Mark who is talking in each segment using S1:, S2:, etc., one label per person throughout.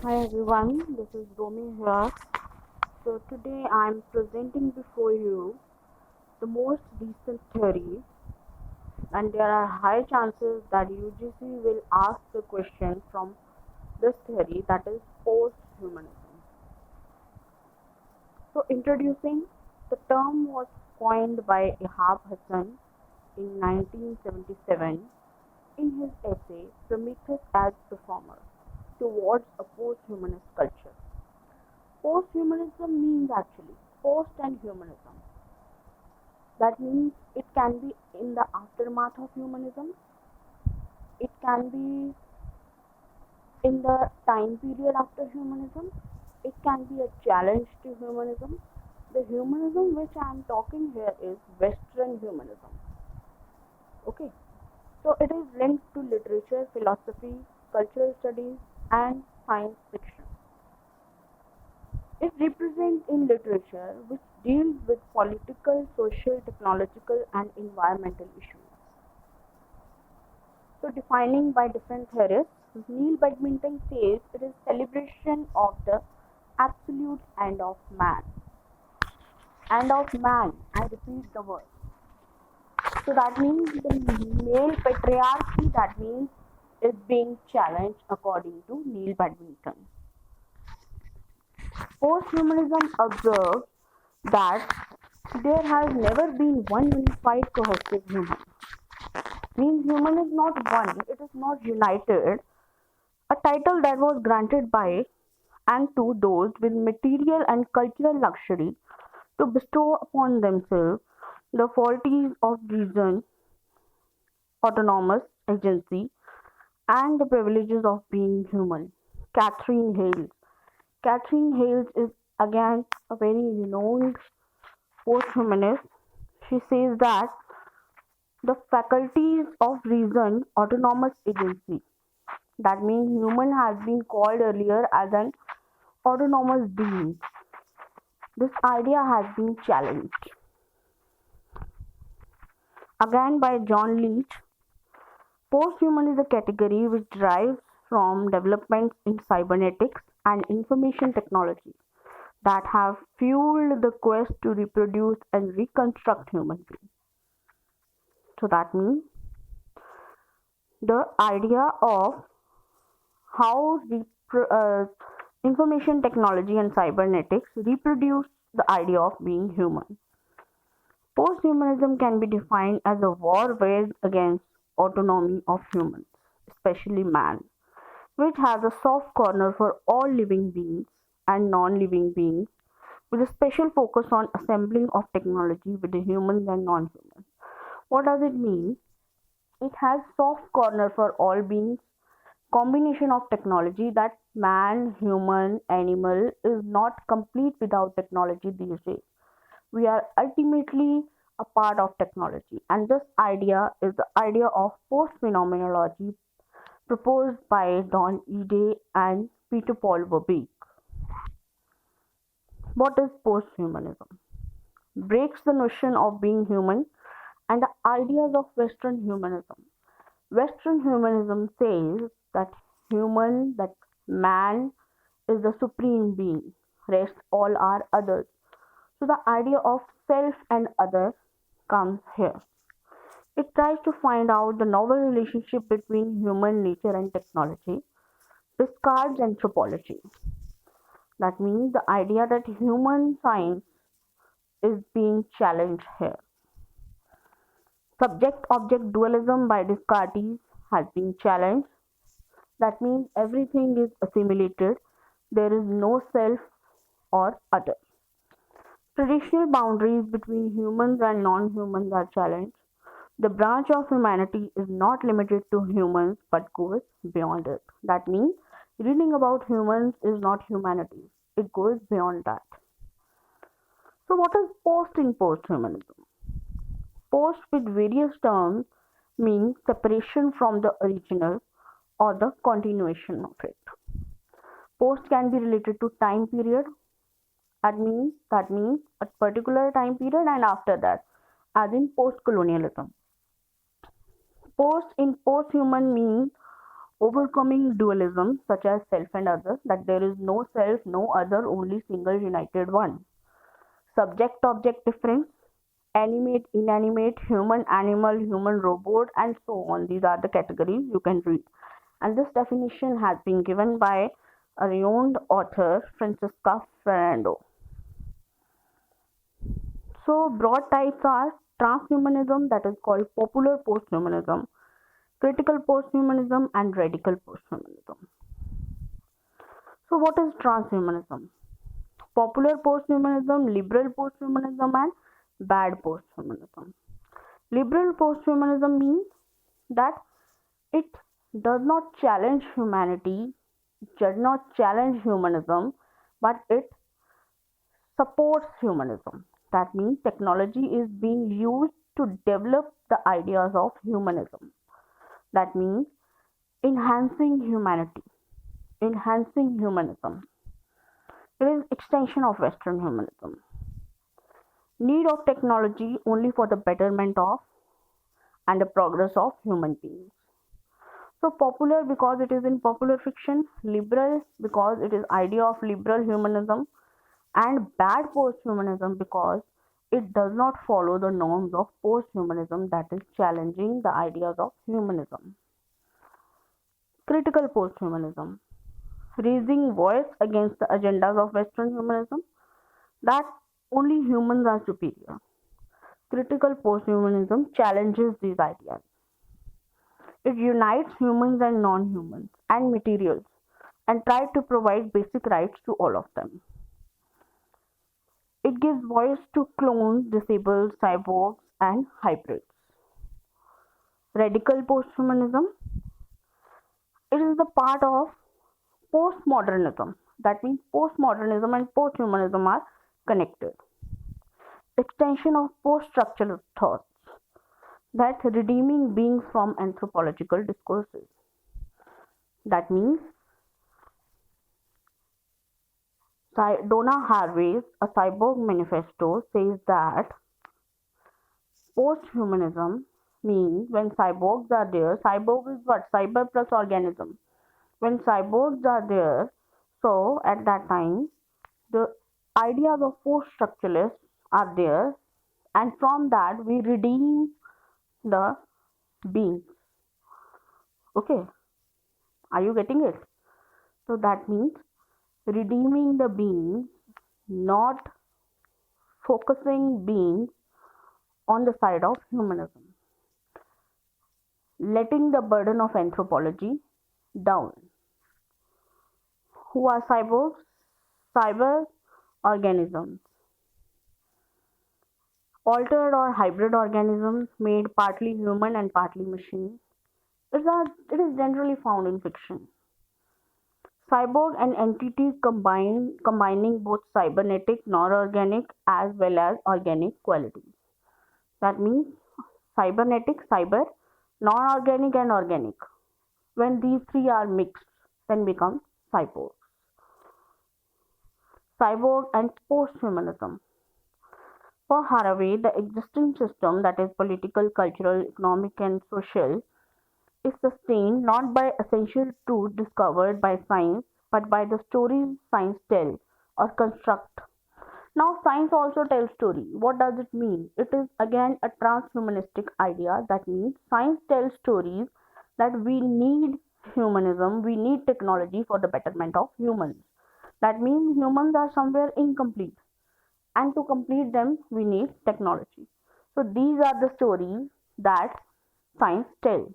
S1: Hi everyone, this is Romy here. So today I'm presenting before you the most recent theory, and there are high chances that UGC will ask the question from this theory, that is post-humanism. So introducing, the term was coined by Ihab Hassan in 1977 in his essay Prometheus as Performer towards a post-humanist culture. Post-humanism means actually post and humanism. That means it can be in the aftermath of humanism, it can be in the time period after humanism, it can be a challenge to humanism. The humanism which I am talking here is Western humanism. Okay, so it is linked to literature, philosophy, cultural studies, and science fiction. It represents in literature which deals with political, social, technological, and environmental issues. So, defining by different theorists, Neil Badminton says it is celebration of the absolute end of man. End of man, I repeat the word. So that means the male patriarchy, that means is being challenged according to Neil Badminton. Posthumanism observes that there has never been one unified cohesive human. Means human is not one, it is not united. A title that was granted by and to those with material and cultural luxury to bestow upon themselves the qualities of reason, autonomous agency, and the privileges of being human. Catherine Hales. Catherine Hales is again a very renowned post-humanist. She says that the faculties of reason, autonomous agency. That means human has been called earlier as an autonomous being. This idea has been challenged. Again by John Leach, posthuman is a category which derives from developments in cybernetics and information technology that have fueled the quest to reproduce and reconstruct human beings. So that means the idea of how information technology and cybernetics reproduce the idea of being human. Posthumanism can be defined as a war waged against autonomy of humans, especially man, which has a soft corner for all living beings and non-living beings, with a special focus on assembling of technology with the humans and non-humans. What does it mean? It has soft corner for all beings, combination of technology, that man, human, animal is not complete without technology these days. We are ultimately a part of technology, and this idea is the idea of post phenomenology proposed by Don Ede and Peter Paul Verbeek. What is posthumanism? Breaks the notion of being human and the ideas of Western humanism. Western humanism says that that man is the supreme being, rest all are others. So the idea of self and other comes here. It tries to find out the novel relationship between human nature and technology, discards anthropology. That means the idea that human science is being challenged here. Subject object dualism by Descartes has been challenged. That means everything is assimilated, there is no self or other. Traditional boundaries between humans and non humans are challenged. The branch of humanity is not limited to humans but goes beyond it. That means reading about humans is not humanity, it goes beyond that. So, what is post in posthumanism? Post with various terms means separation from the original or the continuation of it. Post can be related to time period. That means a particular time period and after that, as in post colonialism. Post in posthuman means overcoming dualism such as self and other, that there is no self, no other, only single united one. Subject object difference, animate, inanimate, human, animal, human, robot, and so on. These are the categories you can read. And this definition has been given by a renowned author, Francisca Fernando. So, broad types are transhumanism, that is called popular posthumanism, critical posthumanism, and radical posthumanism. So, what is transhumanism? Popular posthumanism, liberal posthumanism, and bad posthumanism. Liberal posthumanism means that it does not challenge humanity, does not challenge humanism, but it supports humanism. That means technology is being used to develop the ideas of humanism. That means enhancing humanity, enhancing humanism. It is extension of Western humanism. Need of technology only for the betterment of and the progress of human beings. So popular because it is in popular fiction, liberal because it is idea of liberal humanism, and bad posthumanism because it does not follow the norms of posthumanism, that is challenging the ideas of humanism. Critical posthumanism, raising voice against the agendas of Western humanism, that only humans are superior. Critical posthumanism challenges these ideas. It unites humans and non-humans and materials and tries to provide basic rights to all of them. It gives voice to clones, disabled, cyborgs, and hybrids. Radical posthumanism, it is the part of postmodernism. That means postmodernism and posthumanism are connected. Extension of post-structural thoughts, that redeeming beings from anthropological discourses. That means Donna Haraway's A Cyborg Manifesto says that posthumanism means when cyborgs are there, cyborg is what? Cyber plus organism. When cyborgs are there, so at that time, the ideas of post-structuralists are there, and from that we redeem the beings. Okay, are you getting it? So that means redeeming the beings, not focusing beings on the side of humanism, letting the burden of anthropology down. Who are cyborgs? Cyber organisms, altered or hybrid organisms made partly human and partly machine. It is generally found in fiction. Cyborg, an entity combining both cybernetic, non-organic as well as organic qualities. That means cybernetic, cyber, non-organic and organic. When these three are mixed, then become cyborg. Cyborg and posthumanism. For Haraway, the existing system, that is political, cultural, economic, and social, is sustained not by essential truth discovered by science, but by the stories science tells or construct. Now, science also tells story. What does it mean? It is again a transhumanistic idea. That means science tells stories that we need humanism, we need technology for the betterment of humans. That means humans are somewhere incomplete, and to complete them, we need technology. So, these are the stories that science tells.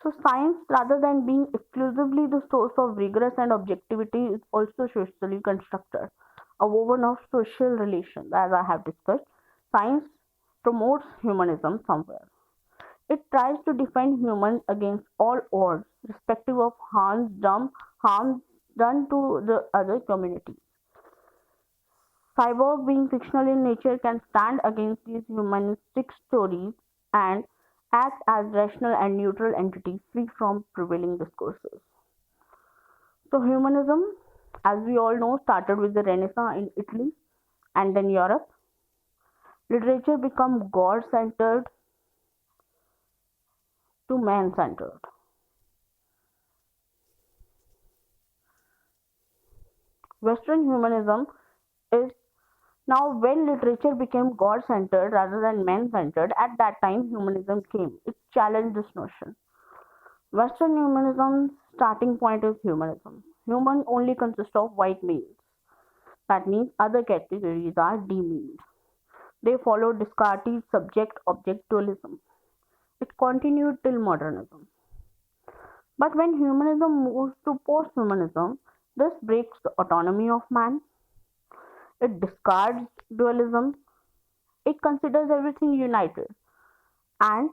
S1: So, science, rather than being exclusively the source of rigorous and objectivity, is also socially constructed, a woven of social relations, as I have discussed. Science promotes humanism somewhere. It tries to defend humans against all odds, irrespective of harm done to the other community. Cyborg, being fictional in nature, can stand against these humanistic stories and act as rational and neutral entities free from prevailing discourses. So, humanism, as we all know, started with the Renaissance in Italy and then Europe. Literature became God centered to man centered. Western humanism is now, when literature became God centered rather than man centered, at that time humanism came. It challenged this notion. Western humanism's starting point is humanism. Human only consists of white males. That means other categories are demeaned. They followed Descartes' subject object dualism. It continued till modernism. But when humanism moves to post humanism, this breaks the autonomy of man. It discards dualism. It considers everything united. And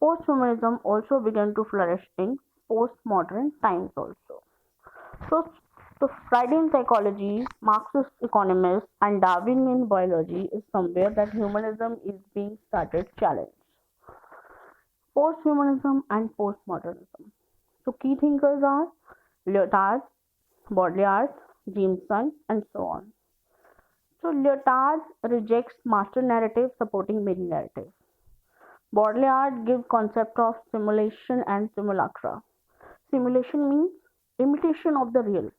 S1: posthumanism also began to flourish in postmodern times also. So, the Freudian psychology, Marxist economists, and Darwin in biology is somewhere that humanism is being started challenged. Posthumanism and postmodernism. So, key thinkers are Lyotard, Baudrillard, Jameson, and so on. So, Lyotard rejects master narrative supporting many narratives. Baudrillard gives concept of simulation and simulacra. Simulation means imitation of the real,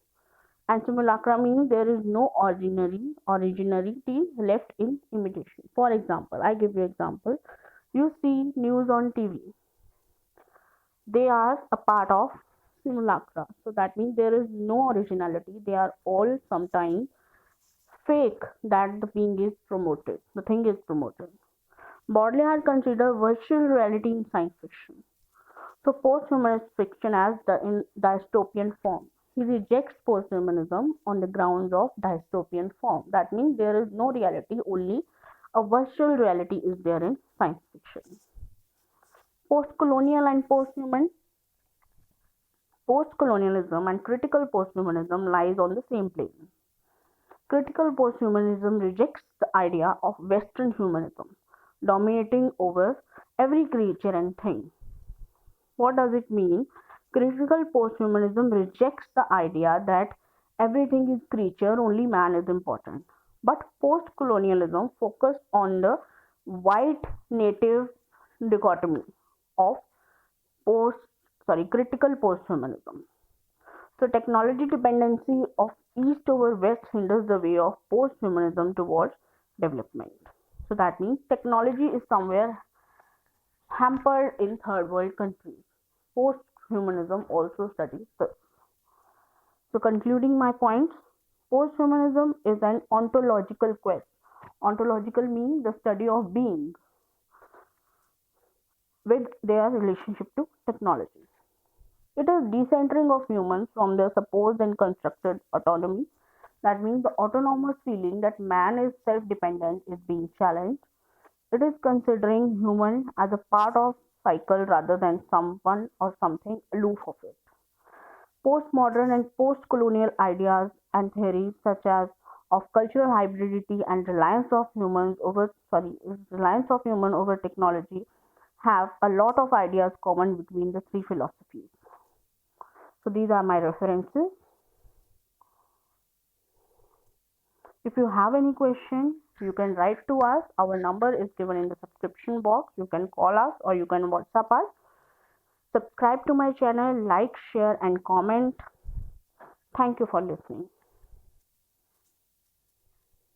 S1: and simulacra means there is no originality left in imitation. For example, I give you example. You see news on TV. They are a part of simulacra. So that means there is no originality. They are all sometimes fake that the thing is promoted. The thing is promoted. Baudrillard considered virtual reality in science fiction. So posthumanist fiction as in dystopian form. He rejects posthumanism on the grounds of dystopian form. That means there is no reality, only a virtual reality is there in science fiction. Postcolonial and posthuman. Postcolonialism and critical posthumanism lies on the same plane. Critical posthumanism rejects the idea of Western humanism dominating over every creature and thing. What does it mean? Critical posthumanism rejects the idea that everything is creature, only man is important. But post-colonialism focused on the white native dichotomy of critical posthumanism. So technology dependency of East over West hinders the way of post-humanism towards development. So that means technology is somewhere hampered in third world countries. Post-humanism also studies this. So concluding my points, post-humanism is an ontological quest. Ontological means the study of being with their relationship to technology. It is decentering of humans from their supposed and constructed autonomy. That means the autonomous feeling that man is self-dependent is being challenged. It is considering human as a part of cycle rather than someone or something aloof of it. Postmodern and post-colonial ideas and theories such as of cultural hybridity and reliance of human over technology have a lot of ideas common between the three philosophies. So these are my references. If you have any question, you can write to us. Our number is given in the subscription box. You can call us or you can WhatsApp us. Subscribe to my channel, like, share and comment. Thank you for listening.